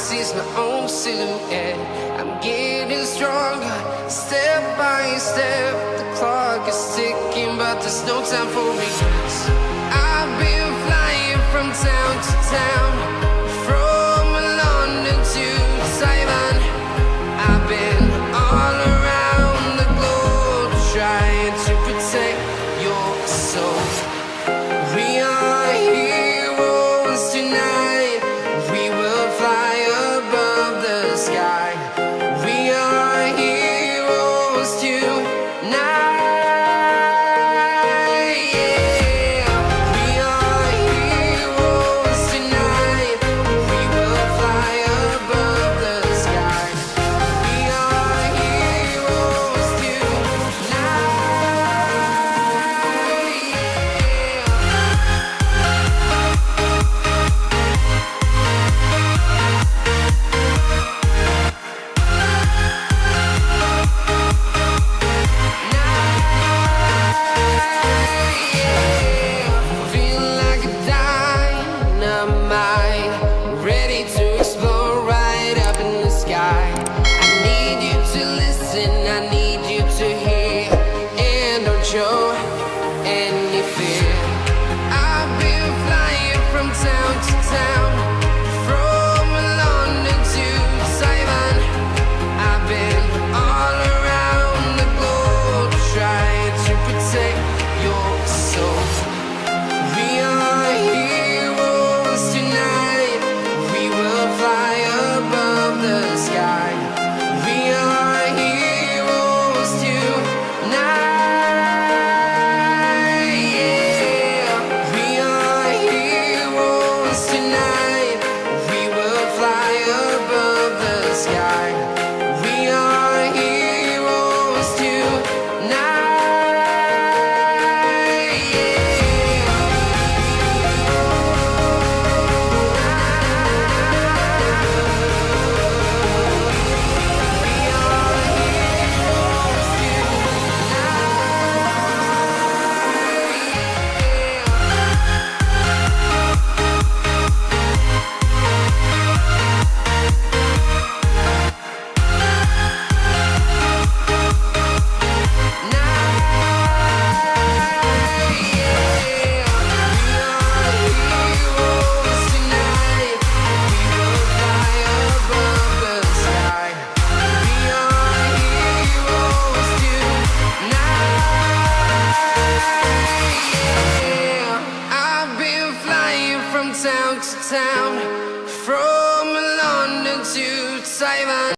sees my own silhouette. I'm getting stronger, step by step. The clock is ticking, but there's no time for regrets. I've been flying from town to town, from London to Taiwan. I've been all around the globe, trying to protect your soul. We are heroes tonight. We will fly above the sky. We are heroes tonight. Yeah. We are heroes tonight. We will fly above the sky. We are heroes tonight. Feel like a dynamite, ready to explode right up in the sky. I need you to listen, I need you to hear, and don't show any fear. I've been flying from town to town, from London to Taiwan. I've been all around the globe, trying to protect your soul. We are heroes tonight. We will fly above the sky. We are heroes tonight. Yeah. We are heroes tonight. We will fly above the sky. We are heroes tonight. Town to town, from London to Taiwan.